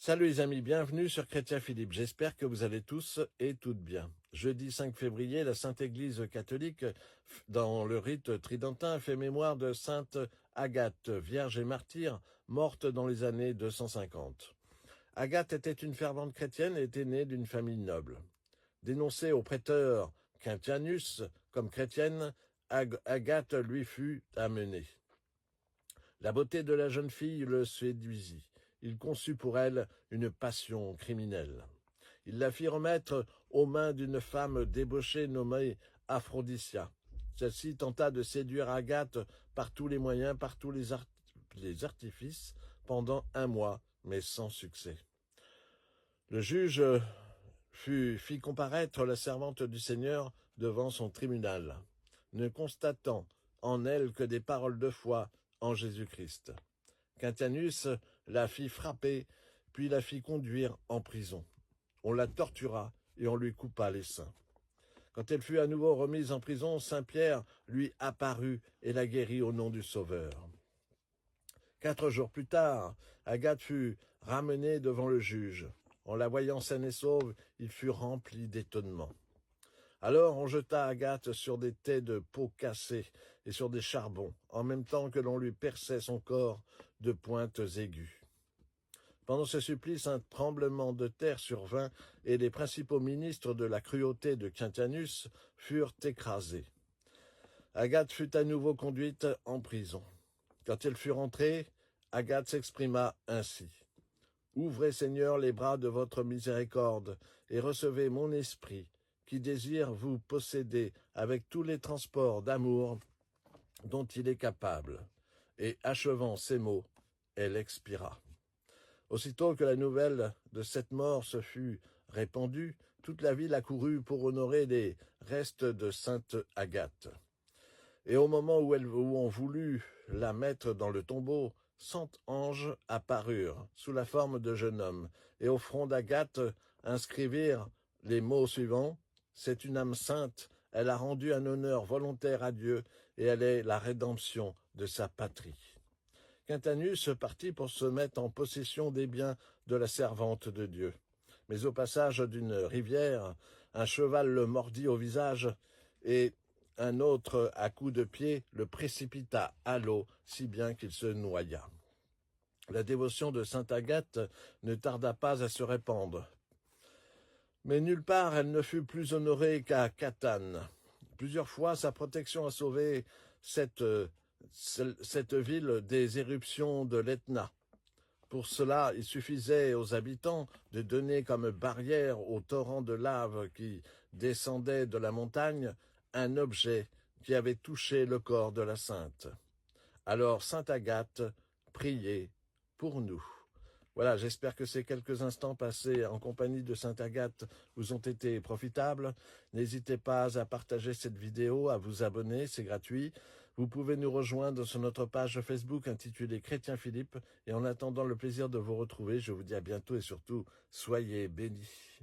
Salut les amis, bienvenue sur Chrétien Philippe. J'espère que vous allez tous et toutes bien. Jeudi 5 février, la Sainte Église catholique, dans le rite tridentin, fait mémoire de Sainte Agathe, vierge et martyre, morte dans les années 250. Agathe était une fervente chrétienne et était née d'une famille noble. Dénoncée au prêteur Quintianus comme chrétienne, Agathe lui fut amenée. La beauté de la jeune fille le séduisit. Il conçut pour elle une passion criminelle. Il la fit remettre aux mains d'une femme débauchée nommée Aphrodisia. Celle-ci tenta de séduire Agathe par tous les moyens, par tous les artifices, pendant 1 mois, mais sans succès. Le juge fit comparaître la servante du Seigneur devant son tribunal, ne constatant en elle que des paroles de foi en Jésus-Christ. Quintianus la fit frapper, puis la fit conduire en prison. On la tortura et on lui coupa les seins. Quand elle fut à nouveau remise en prison, Saint Pierre lui apparut et la guérit au nom du Sauveur. 4 jours plus tard, Agathe fut ramenée devant le juge. En la voyant saine et sauve, il fut rempli d'étonnement. Alors on jeta Agathe sur des tais de peau cassée et sur des charbons, en même temps que l'on lui perçait son corps de pointes aiguës. Pendant ce supplice, un tremblement de terre survint et les principaux ministres de la cruauté de Quintianus furent écrasés. Agathe fut à nouveau conduite en prison. Quand elle fut rentrée, Agathe s'exprima ainsi. « Ouvrez, Seigneur, les bras de votre miséricorde et recevez mon esprit, qui désire vous posséder avec tous les transports d'amour dont il est capable. » Et achevant ces mots, elle expira. Aussitôt que la nouvelle de cette mort se fut répandue, toute la ville accourut pour honorer les restes de sainte Agathe. Et au moment où on voulut la mettre dans le tombeau, 100 anges apparurent sous la forme de jeunes hommes, et au front d'Agathe inscrivirent les mots suivants. « C'est une âme sainte, elle a rendu un honneur volontaire à Dieu, et elle est la rédemption de sa patrie. » Quintianus partit pour se mettre en possession des biens de la servante de Dieu. Mais au passage d'une rivière, un cheval le mordit au visage, et un autre, à coups de pied, le précipita à l'eau, si bien qu'il se noya. La dévotion de sainte Agathe ne tarda pas à se répandre. Mais nulle part elle ne fut plus honorée qu'à Catane. Plusieurs fois, sa protection a sauvé cette ville des éruptions de l'Etna. Pour cela, il suffisait aux habitants de donner comme barrière au torrent de lave qui descendait de la montagne un objet qui avait touché le corps de la sainte. Alors, sainte Agathe, priez pour nous. Voilà, j'espère que ces quelques instants passés en compagnie de sainte Agathe vous ont été profitables. N'hésitez pas à partager cette vidéo, à vous abonner, c'est gratuit. Vous pouvez nous rejoindre sur notre page Facebook intitulée Chrétien Philippe. Et en attendant le plaisir de vous retrouver, je vous dis à bientôt et surtout, soyez bénis.